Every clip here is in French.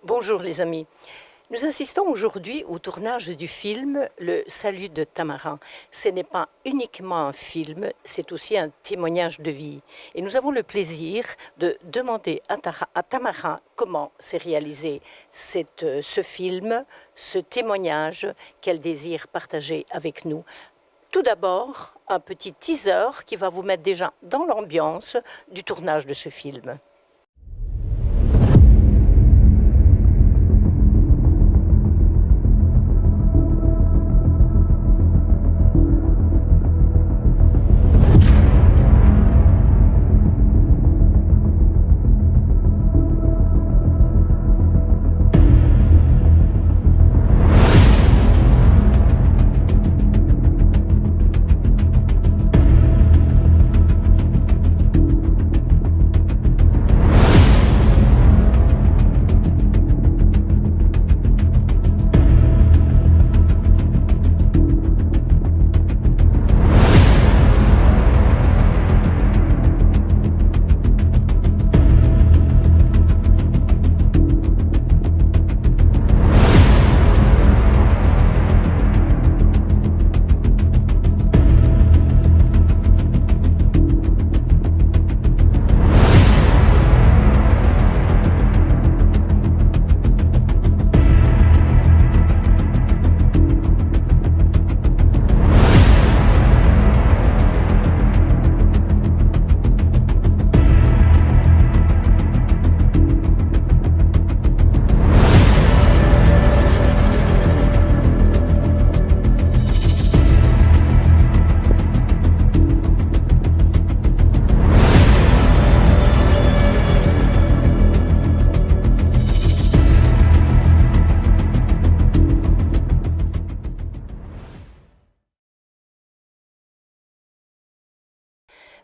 Bonjour les amis. Nous assistons aujourd'hui au tournage du film Le Salut de Tamarin. Ce n'est pas uniquement un film, c'est aussi un témoignage de vie. Et nous avons le plaisir de demander à Tamarin comment s'est réalisé ce film, ce témoignage qu'elle désire partager avec nous. Tout d'abord, un petit teaser qui va vous mettre déjà dans l'ambiance du tournage de ce film.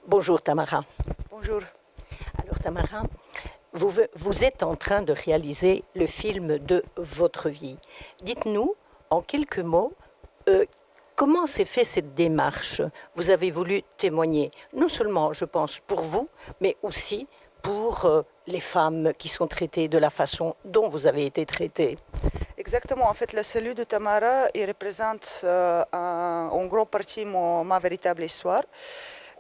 Bonjour Tamara. Bonjour. Alors Tamara, vous êtes en train de réaliser le film de votre vie. Dites-nous en quelques mots comment s'est fait cette démarche. Vous avez voulu témoigner, non seulement je pense pour vous, mais aussi pour les femmes qui sont traitées de la façon dont vous avez été traitée. Exactement, en fait, le salut de Tamara, il représente en grande partie ma véritable histoire.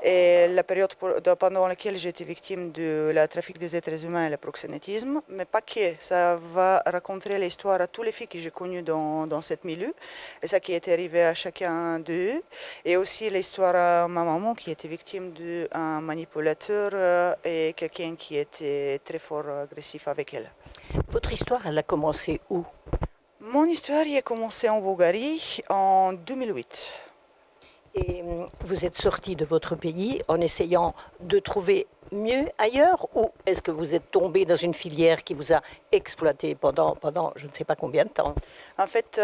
Et la période pendant laquelle j'ai été victime de la trafic des êtres humains et le proxénétisme, mais pas que. Ça va raconter l'histoire à toutes les filles que j'ai connues dans ce milieu, et ça qui est arrivé à chacun d'eux, et aussi l'histoire à ma maman qui était victime d'un manipulateur et quelqu'un qui était très fort agressif avec elle. Votre histoire, elle a commencé où? Mon histoire a commencé en Bulgarie en 2008. Et vous êtes sorti de votre pays en essayant de trouver mieux ailleurs, ou est-ce que vous êtes tombé dans une filière qui vous a exploité pendant je ne sais pas combien de temps? En fait,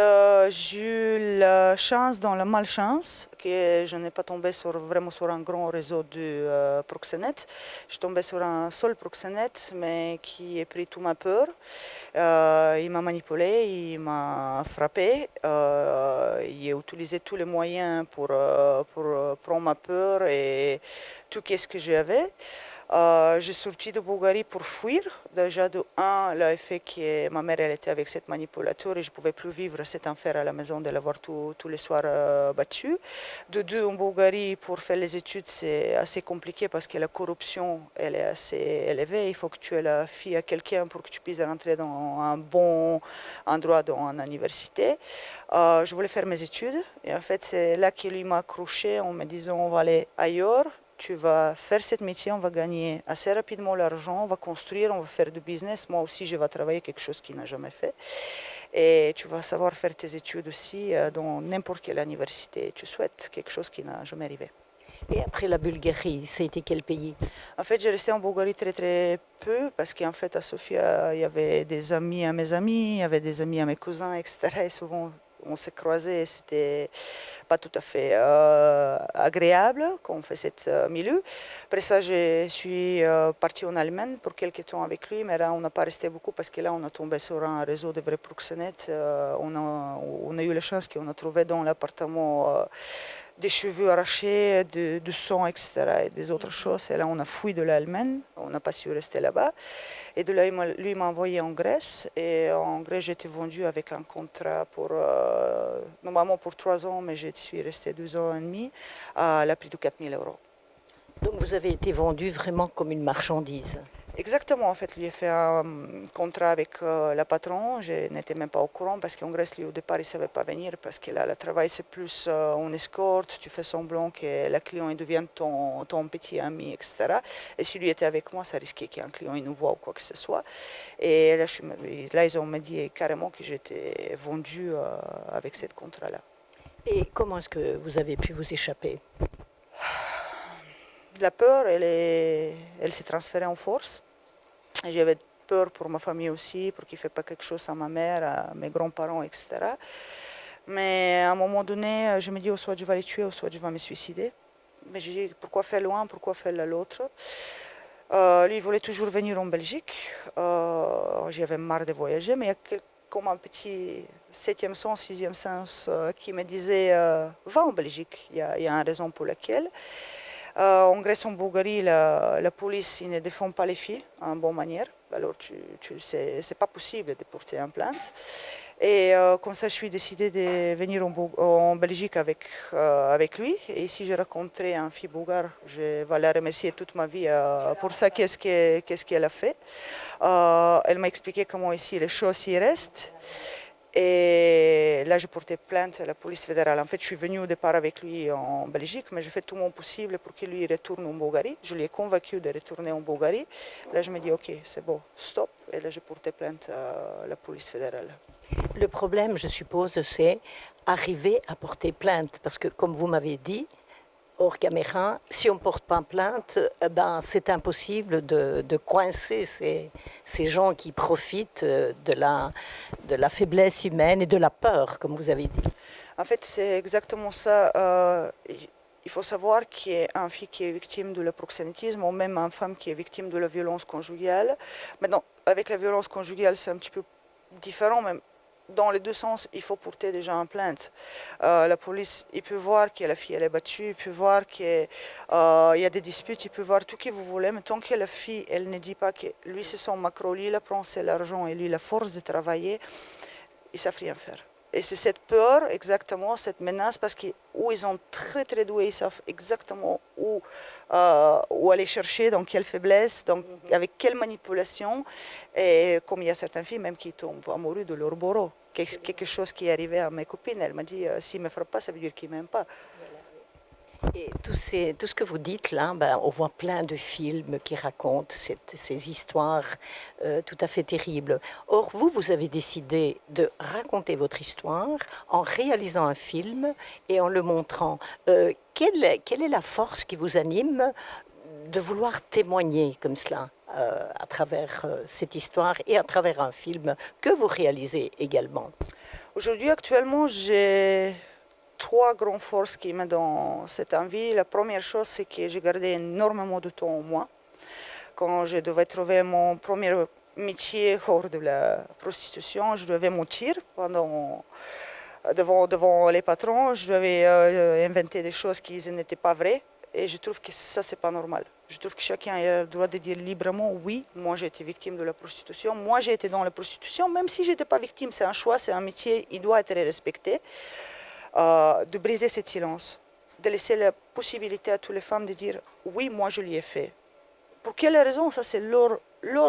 j'ai eu la chance dans la malchance que je n'ai pas tombé vraiment sur un grand réseau de proxénètes. Je suis tombée sur un seul proxénète, mais qui a pris toute ma peur. Il m'a manipulé, il m'a frappé, il a utilisé tous les moyens pour prendre ma peur et tout ce que j'avais. J'ai sorti de Bulgarie pour fuir. Déjà, de un, l'effet que ma mère elle était avec cette manipulateur et je ne pouvais plus vivre cet enfer à la maison de l'avoir tous les soirs battu. De deux, en Bulgarie, pour faire les études, c'est assez compliqué parce que la corruption elle est assez élevée. Il faut que tu aies la fille à quelqu'un pour que tu puisses rentrer dans un bon endroit, dans une université. Je voulais faire mes études et en fait, c'est là qu'il m'a accroché en me disant on va aller ailleurs. Tu vas faire ce métier, on va gagner assez rapidement l'argent, on va construire, on va faire du business. Moi aussi, je vais travailler quelque chose qu'il n'a jamais fait. Et tu vas savoir faire tes études aussi dans n'importe quelle université tu souhaites, quelque chose qui n'a jamais arrivé. Et après la Bulgarie, c'était quel pays? En fait, j'ai resté en Bulgarie très très peu parce qu'en fait, à Sofia, il y avait des amis à mes amis, il y avait des amis à mes cousins, etc. Et souvent, on s'est croisés, c'était pas tout à fait agréable quand on fait ce milieu. Après ça, je suis partie en Allemagne pour quelques temps avec lui, mais là, on n'a pas resté beaucoup parce que là, on a tombé sur un réseau de vrais proxénètes. On a eu la chance qu'on a trouvé dans l'appartement des cheveux arrachés, du sang, etc. et des autres choses. Et là, on a fui de l'Allemagne, on n'a pas su rester là-bas. Et de là, lui m'a envoyé en Grèce. Et en Grèce, j'ai été vendue avec un contrat pour, normalement pour 3 ans, mais je suis restée 2 ans et demi, à la prix de 4 000 euros. Donc vous avez été vendu vraiment comme une marchandise. Exactement, en fait, lui a fait un contrat avec la patron. Je n'étais même pas au courant parce qu'en Grèce, lui, au départ, il ne savait pas venir parce que là, le travail, c'est plus on escorte, tu fais semblant que la client devienne ton petit ami, etc. Et si lui était avec moi, ça risquait qu'un client il nous voit ou quoi que ce soit. Et là, ils ont dit carrément que j'étais vendue avec ce contrat-là. Et comment est-ce que vous avez pu vous échapper? La peur, elle s'est transférée en force. J'avais peur pour ma famille aussi, pour qu'il ne fasse pas quelque chose à ma mère, à mes grands-parents, etc. Mais à un moment donné, je me dis, soit je vais les tuer, ou soit je vais me suicider. Mais je dis, pourquoi faire loin, pourquoi faire l'autre? Lui, il voulait toujours venir en Belgique. J'avais marre de voyager, mais il y a comme un petit 7e sens, 6e sens qui me disait, va en Belgique, il y a une raison pour laquelle. En Grèce, en Bulgarie, la police ne défend pas les filles en bonne manière. Alors, c'est pas possible de porter une plainte. Et comme ça, je suis décidée de venir en Belgique avec lui. Et ici, j'ai rencontré une fille bulgare. Je vais la remercier toute ma vie pour ça, qu'est-ce qu'elle a fait. Elle m'a expliqué comment ici les choses y restent. Et là, j'ai porté plainte à la police fédérale. En fait, je suis venue au départ avec lui en Belgique, mais j'ai fait tout mon possible pour qu'il lui retourne en Bulgarie. Je l'ai convaincu de retourner en Bulgarie. Là, je me dis, OK, c'est bon, stop. Et là, j'ai porté plainte à la police fédérale. Le problème, je suppose, c'est arriver à porter plainte. Parce que, comme vous m'avez dit, hors caméra, si on ne porte pas plainte, c'est impossible de coincer ces gens qui profitent de la faiblesse humaine et de la peur, comme vous avez dit. En fait, c'est exactement ça. Il faut savoir qu'il y a une fille qui est victime de le proxénétisme ou même une femme qui est victime de la violence conjugale. Maintenant, avec la violence conjugale, c'est un petit peu différent, mais dans les deux sens, il faut porter déjà une plainte. La police, il peut voir que la fille elle est battue, il peut voir qu'il y a des disputes, il peut voir tout ce que vous voulez, mais tant que la fille, elle ne dit pas que lui c'est son macro, lui il prend c'est l'argent et lui la force de travailler, ils ne savent rien faire. Et c'est cette peur, exactement, cette menace, parce que où ils sont très très doués, ils savent exactement où aller chercher, dans quelle faiblesse, avec quelle manipulation. Et comme il y a certaines filles même qui tombent amoureuses de leur bourreau. Quelque chose qui est arrivé à mes copines, elle m'a dit, s'il ne me frappe pas, ça veut dire qu'il ne m'aime pas. Et tout ce que vous dites là, on voit plein de films qui racontent ces histoires tout à fait terribles. Or, vous avez décidé de raconter votre histoire en réalisant un film et en le montrant. Quelle est la force qui vous anime de vouloir témoigner comme cela à travers cette histoire et à travers un film que vous réalisez également? Aujourd'hui, actuellement, j'ai 3 grandes forces qui m'aident dans cette envie. La première chose, c'est que j'ai gardé énormément de temps en moi. Quand je devais trouver mon premier métier hors de la prostitution, je devais mentir devant les patrons. Je devais inventer des choses qui n'étaient pas vraies. Et je trouve que ça, c'est pas normal. Je trouve que chacun a le droit de dire librement, oui, moi j'ai été victime de la prostitution, moi j'ai été dans la prostitution, même si je n'étais pas victime, c'est un choix, c'est un métier, il doit être respecté. De briser ce silence, de laisser la possibilité à toutes les femmes de dire oui, moi je l'y ai fait. Pour quelle raison? Ça, c'est leur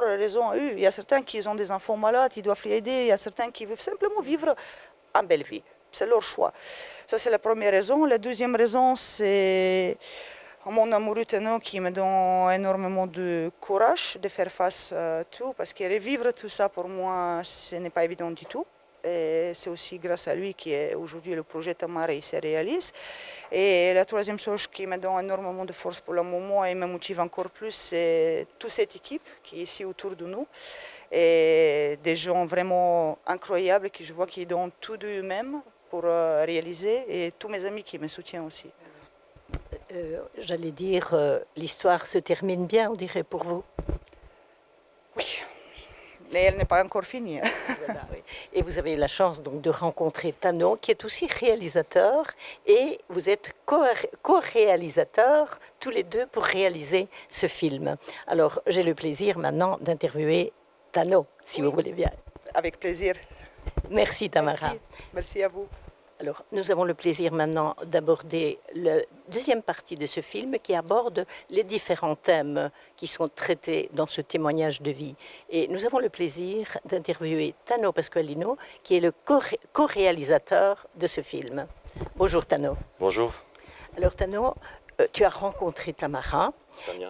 raison à eux. Il y a certains qui ont des enfants malades, ils doivent les aider. Il y a certains qui veulent simplement vivre une belle vie. C'est leur choix. Ça, c'est la première raison. La deuxième raison, c'est mon amoureux Teno qui me donne énormément de courage de faire face à tout, parce que revivre tout ça, pour moi, ce n'est pas évident du tout. Et c'est aussi grâce à lui qu'aujourd'hui le projet Tamara se réalise. Et la troisième chose qui me donne énormément de force pour le moment et me motive encore plus, c'est toute cette équipe qui est ici autour de nous. Et des gens vraiment incroyables que je vois qui donnent tout d'eux-mêmes pour réaliser, et tous mes amis qui me soutiennent aussi. J'allais dire, l'histoire se termine bien, on dirait, pour vous. Oui, mais elle n'est pas encore finie. Voilà, oui. Et vous avez eu la chance donc de rencontrer Tano, qui est aussi réalisateur, et vous êtes co-réalisateurs tous les deux pour réaliser ce film. Alors, j'ai le plaisir maintenant d'interviewer Tano, si vous voulez bien. Avec plaisir. Merci Tamara. Merci. Merci à vous. Alors, nous avons le plaisir maintenant d'aborder la deuxième partie de ce film qui aborde les différents thèmes qui sont traités dans ce témoignage de vie. Et nous avons le plaisir d'interviewer Tano Pasqualino, qui est le co-réalisateur de ce film. Bonjour Tano. Bonjour. Alors Tano, tu as rencontré Tamara. Tania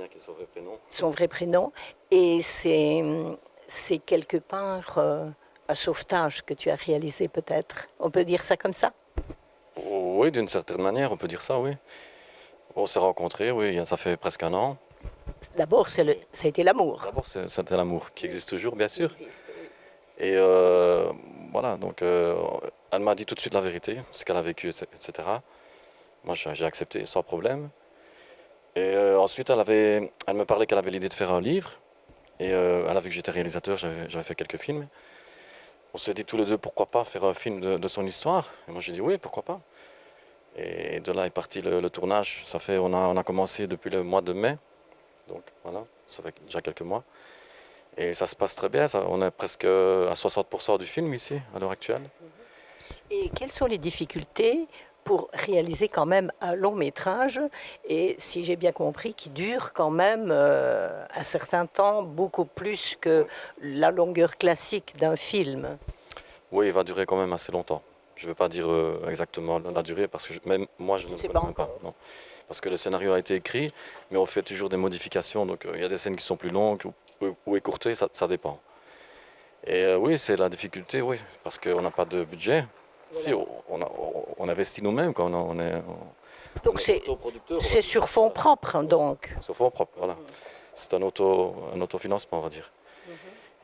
qui est son vrai prénom. Son vrai prénom. Et c'est quelque part un sauvetage que tu as réalisé peut-être. On peut dire ça comme ça? Oui, d'une certaine manière, on peut dire ça, oui. On s'est rencontrés, oui, ça fait presque un an. D'abord, ça a été l'amour. D'abord, c'était l'amour qui existe toujours, bien sûr. Et voilà, donc elle m'a dit tout de suite la vérité, ce qu'elle a vécu, etc. Moi, j'ai accepté sans problème. Et ensuite, elle me parlait qu'elle avait l'idée de faire un livre. Et elle a vu que j'étais réalisateur, j'avais fait quelques films. On s'est dit tous les deux, pourquoi pas faire un film de son histoire. Et moi, j'ai dit oui, pourquoi pas. Et de là est parti le tournage. On a commencé depuis le mois de mai. Donc voilà, ça fait déjà quelques mois. Et ça se passe très bien. On est presque à 60% du film ici, à l'heure actuelle. Et quelles sont les difficultés pour réaliser quand même un long métrage, et si j'ai bien compris, qui dure quand même un certain temps, beaucoup plus que la longueur classique d'un film? Oui, il va durer quand même assez longtemps. Je ne vais pas dire exactement la durée, parce que même moi, je ne le connais même pas. Non. Parce que le scénario a été écrit, mais on fait toujours des modifications. Donc il y a des scènes qui sont plus longues ou écourtées, ça dépend. Et oui, c'est la difficulté, oui, parce qu'on n'a pas de budget. Si, on investit nous-mêmes quand donc c'est sur fonds propres, donc. Sur fonds propres, voilà. C'est un autofinancement, on va dire.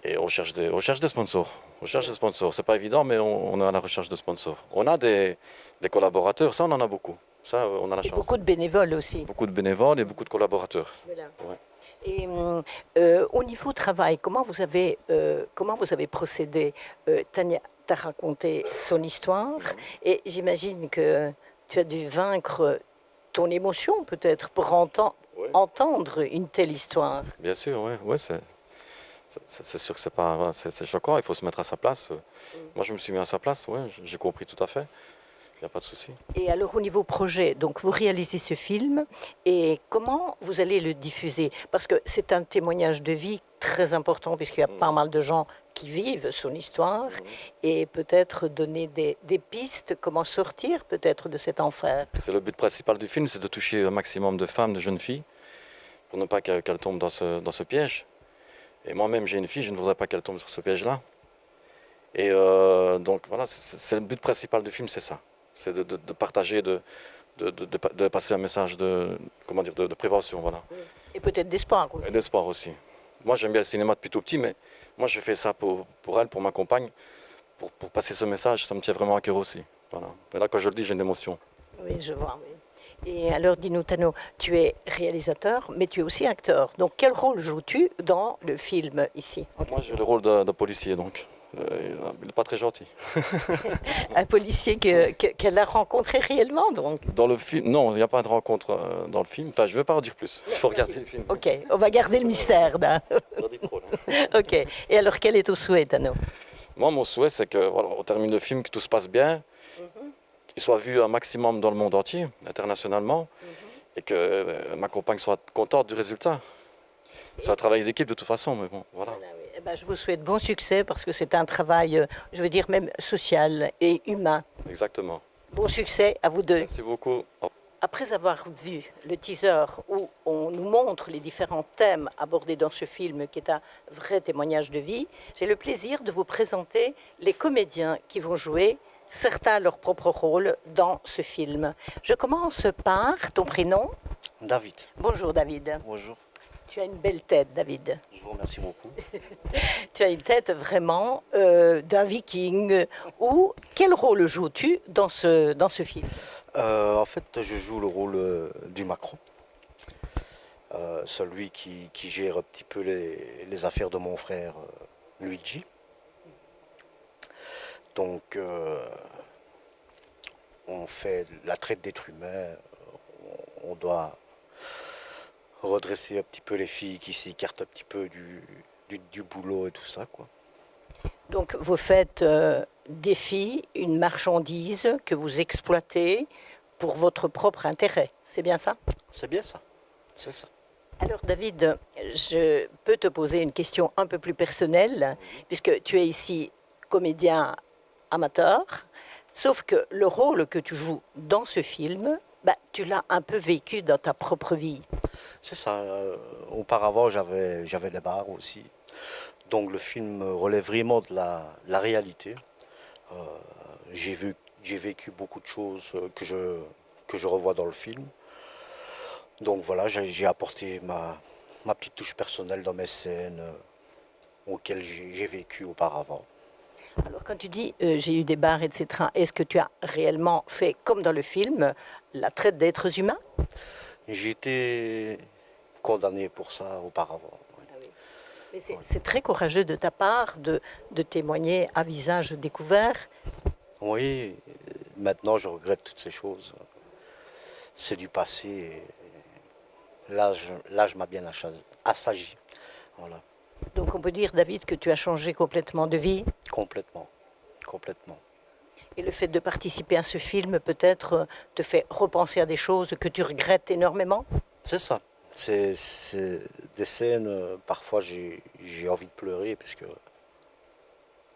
Et on cherche des sponsors. On cherche des sponsors. C'est pas évident, mais on est à la recherche de sponsors. On a des collaborateurs, ça on en a beaucoup. Ça, on a la chance. Beaucoup de bénévoles aussi. Beaucoup de bénévoles et beaucoup de collaborateurs. Voilà. Ouais. Et au niveau travail, comment vous avez procédé? Tania t'a raconté son histoire, et j'imagine que tu as dû vaincre ton émotion peut-être pour entendre une telle histoire. Bien sûr, oui. Ouais, c'est sûr que c'est choquant, il faut se mettre à sa place. Moi, je me suis mis à sa place, ouais, j'ai compris tout à fait. Il n'y a pas de souci. Et alors au niveau projet, donc vous réalisez ce film, et comment vous allez le diffuser? Parce que c'est un témoignage de vie très important, puisqu'il y a pas mal de gens qui vivent son histoire, et peut-être donner des pistes, comment sortir peut-être de cet enfer. C'est le but principal du film, c'est de toucher un maximum de femmes, de jeunes filles, pour ne pas qu'elles tombent dans ce piège. Et moi-même j'ai une fille, je ne voudrais pas qu'elle tombe sur ce piège-là. Et donc voilà, c'est le but principal du film, c'est ça. C'est de partager, de passer un message de prévention, voilà. Et peut-être d'espoir aussi. Et d'espoir aussi. Moi, j'aime bien le cinéma depuis tout petit, mais moi, je fais ça pour elle, pour ma compagne, pour passer ce message. Ça me tient vraiment à cœur aussi. Voilà. Et là, quand je le dis, j'ai une émotion. Oui, je vois. Oui. Et alors, dis-nous, Tano, tu es réalisateur, mais tu es aussi acteur. Donc, quel rôle joues-tu dans le film ici? Moi, j'ai le rôle de policier, donc. Il n'est pas très gentil. Un policier qu'elle a rencontré réellement, donc? Dans le film, non, il n'y a pas de rencontre dans le film. Enfin, je ne vais pas en dire plus. Il faut regarder le film. Ok, on va garder le mystère. J'en dis trop, là. Ok. Et alors, quel est ton souhait, Tano? Moi, mon souhait, c'est que voilà, on termine le film, que tout se passe bien, qu'il soit vu un maximum dans le monde entier, internationalement, et que ma compagne soit contente du résultat. C'est un travail d'équipe de toute façon, mais bon, voilà. Eh ben, je vous souhaite bon succès, parce que c'est un travail, je veux dire, même social et humain. Exactement. Bon succès à vous deux. Merci beaucoup. Après avoir vu le teaser où on nous montre les différents thèmes abordés dans ce film, qui est un vrai témoignage de vie, j'ai le plaisir de vous présenter les comédiens qui vont jouer, certains leur propre rôle dans ce film. Je commence par ton prénom. David. Bonjour David. Bonjour. Tu as une belle tête, David. Je vous remercie beaucoup. Tu as une tête vraiment d'un viking. Ou quel rôle joues-tu dans ce film? En fait, je joue le rôle du Macron. Celui qui gère un petit peu les affaires de mon frère Luigi. Donc, on fait la traite d'êtres humains. On doit redresser un petit peu les filles qui s'écartent un petit peu du boulot et tout ça, quoi. Donc vous faites des filles une marchandise que vous exploitez pour votre propre intérêt. C'est bien ça? C'est bien ça. C'est ça. Alors David, je peux te poser une question un peu plus personnelle, puisque tu es ici comédien amateur, sauf que le rôle que tu joues dans ce film, bah, tu l'as un peu vécu dans ta propre vie. C'est ça. Auparavant, j'avais des bars aussi. Donc le film relève vraiment de la réalité. Euh, j'ai vécu beaucoup de choses que je revois dans le film. Donc voilà, j'ai apporté ma petite touche personnelle dans mes scènes auxquelles j'ai vécu auparavant. Alors quand tu dis j'ai eu des bars, etc., est-ce que tu as réellement fait, comme dans le film, la traite d'êtres humains? J'ai été condamné pour ça auparavant. Mais c'est très courageux de ta part de témoigner à visage découvert. Oui, maintenant je regrette toutes ces choses. C'est du passé. L'âge m'a bien assagi. Voilà. Donc on peut dire, David, que tu as changé complètement de vie. Complètement. Complètement. Et le fait de participer à ce film, peut-être, te fait repenser à des choses que tu regrettes énormément? C'est ça. C'est des scènes, parfois j'ai envie de pleurer parce que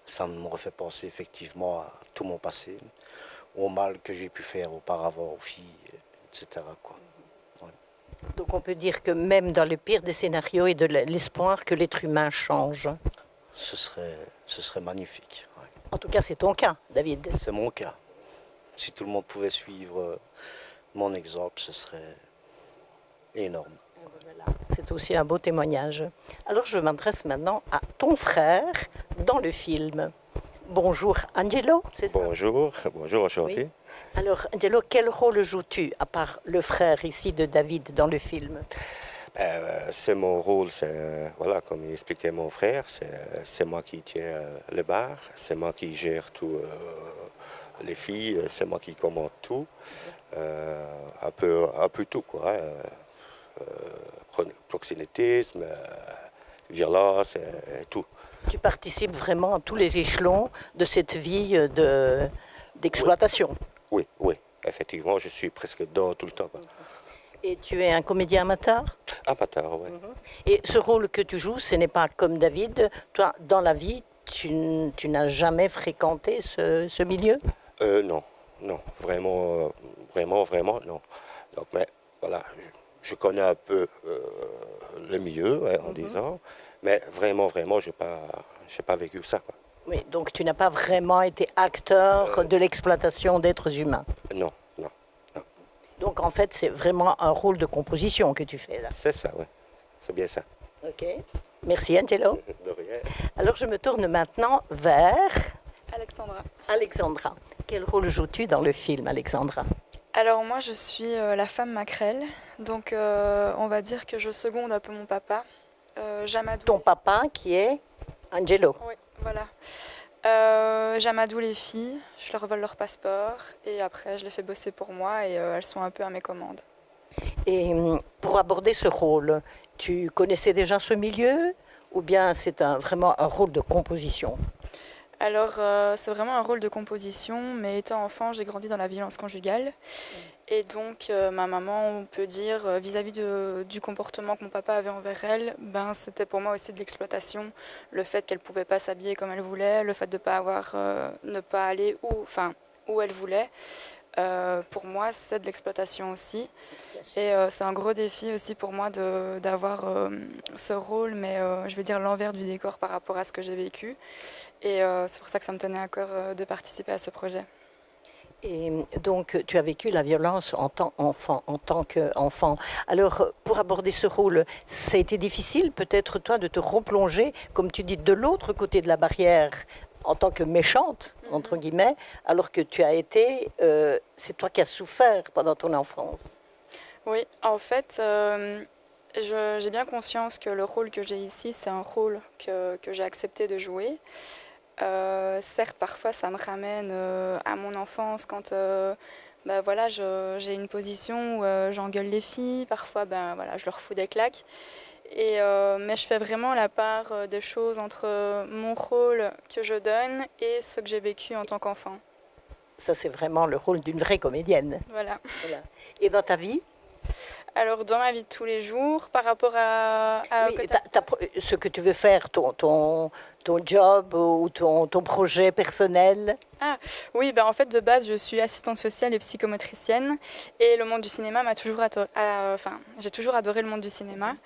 ça me refait penser effectivement à tout mon passé, au mal que j'ai pu faire auparavant aux filles, etc., quoi. Ouais. Donc on peut dire que même dans le pire des scénarios, il y a de l'espoir que l'être humain change. Ce serait magnifique. Ouais. En tout cas, c'est ton cas, David. C'est mon cas. Si tout le monde pouvait suivre mon exemple, ce serait énorme. Voilà. C'est aussi un beau témoignage. Alors je m'adresse maintenant à ton frère dans le film. Bonjour Angelo, c'est ça? Bonjour, bonjour, enchanté. Oui. Alors Angelo, quel rôle joues-tu, à part le frère ici de David dans le film? C'est mon rôle, voilà, comme il expliquait mon frère, c'est moi qui tiens le bar, c'est moi qui gère tout, les filles, c'est moi qui commande tout, un peu tout, quoi. Proxénétisme, violence, tout. Tu participes vraiment à tous les échelons de cette vie d'exploitation. Oui, oui, effectivement, je suis presque dedans tout le temps, quoi. Et tu es un comédien amateur? Amateur, oui. Et ce rôle que tu joues, ce n'est pas comme David. Toi, dans la vie, tu n'as jamais fréquenté ce milieu? Non, non, vraiment, non. Donc, mais voilà, je connais un peu le milieu, hein, en disant, mais vraiment, je n'ai pas vécu ça, quoi. Oui, donc tu n'as pas vraiment été acteur de l'exploitation d'êtres humains. Non, non. Donc en fait, c'est vraiment un rôle de composition que tu fais là. C'est ça, oui. C'est bien ça. Ok. Merci Angelo. De rien. Alors je me tourne maintenant vers Alexandra. Alexandra. Quel rôle joues-tu dans le film, Alexandra? Alors moi je suis la femme maquerelle, donc on va dire que je seconde un peu mon papa, Jamadou. Ton papa qui est Angelo. Oui, voilà. J'amadoue les filles, je leur vole leur passeport et après je les fais bosser pour moi et elles sont un peu à mes commandes. Et pour aborder ce rôle, tu connaissais déjà ce milieu ou bien c'est vraiment un rôle de composition? Alors c'est vraiment un rôle de composition, mais étant enfant j'ai grandi dans la violence conjugale et donc ma maman, on peut dire vis-à-vis du comportement que mon papa avait envers elle, ben, c'était pour moi aussi de l'exploitation, le fait qu'elle ne pouvait pas s'habiller comme elle voulait, le fait de ne pas aller où elle voulait. Pour moi, c'est de l'exploitation aussi. Et c'est un gros défi aussi pour moi d'avoir ce rôle, mais je vais dire l'envers du décor par rapport à ce que j'ai vécu. Et c'est pour ça que ça me tenait à cœur de participer à ce projet. Et donc, tu as vécu la violence en tant qu'enfant. Alors, pour aborder ce rôle, ça a été difficile peut-être, toi, de te replonger, comme tu dis, de l'autre côté de la barrière, en tant que méchante, entre guillemets, alors que tu as été, c'est toi qui as souffert pendant ton enfance. Oui, en fait, j'ai bien conscience que le rôle que j'ai ici, c'est un rôle que j'ai accepté de jouer. Certes, parfois, ça me ramène à mon enfance quand voilà, j'ai une position où j'engueule les filles. Parfois, voilà, je leur fous des claques. Mais je fais vraiment la part des choses entre mon rôle que je donne et ce que j'ai vécu en tant qu'enfant. Ça, c'est vraiment le rôle d'une vraie comédienne. Voilà. Et dans ta vie? Alors, dans ma vie de tous les jours, par rapport à oui, ce que tu veux faire, ton job ou ton projet personnel? Ah, oui, en fait, de base, je suis assistante sociale et psychomotricienne. Et le monde du cinéma m'a toujours j'ai toujours adoré le monde du cinéma.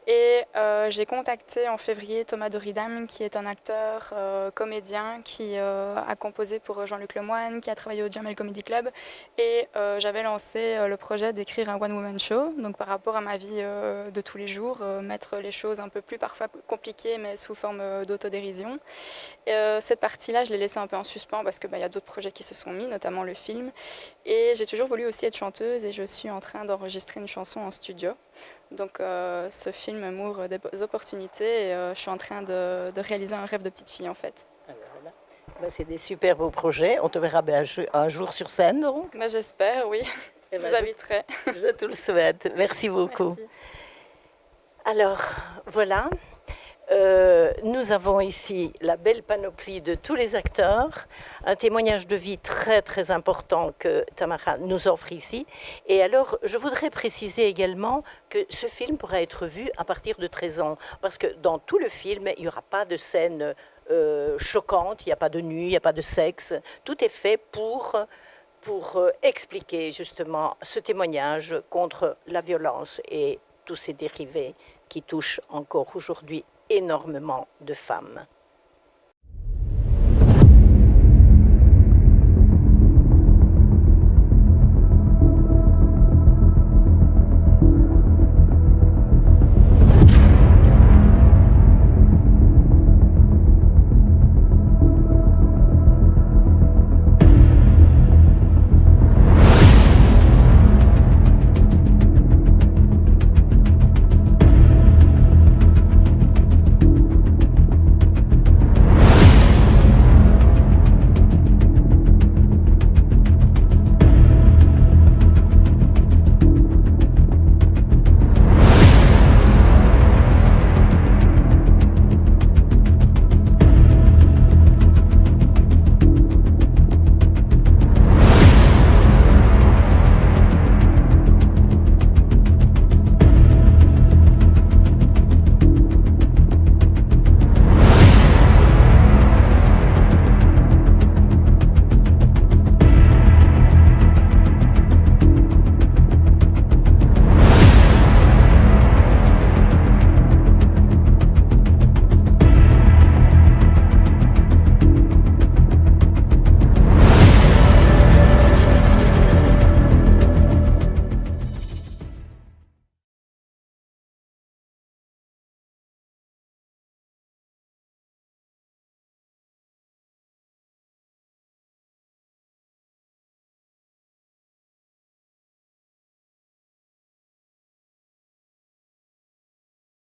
Et j'ai contacté en février Thomas Doridam, qui est un acteur, comédien, qui a composé pour Jean-Luc Lemoyne, qui a travaillé au Jamel Comedy Club. Et j'avais lancé le projet d'écrire un one-woman show. Donc, par rapport à ma vie de tous les jours, mettre les choses un peu plus parfois compliquées, mais sous forme d'autodérision. Cette partie-là, je l'ai laissée un peu en suspens parce que il y a d'autres projets qui se sont mis, notamment le film. Et j'ai toujours voulu aussi être chanteuse et je suis en train d'enregistrer une chanson en studio. Donc ce film m'ouvre des opportunités et je suis en train de réaliser un rêve de petite fille en fait. Voilà. C'est des super beaux projets. On te verra un jour sur scène donc. J'espère, oui. Je vous inviterai. Je te le souhaite. Merci beaucoup. Merci. Alors, voilà. Nous avons ici la belle panoplie de tous les acteurs, un témoignage de vie très très important que Tamara nous offre ici. Et alors, je voudrais préciser également que ce film pourra être vu à partir de 13 ans, parce que dans tout le film, il n'y aura pas de scène choquante, il n'y a pas de nu, il n'y a pas de sexe. Tout est fait pour expliquer justement ce témoignage contre la violence et tous ses dérivés qui touchent encore aujourd'hui énormément de femmes.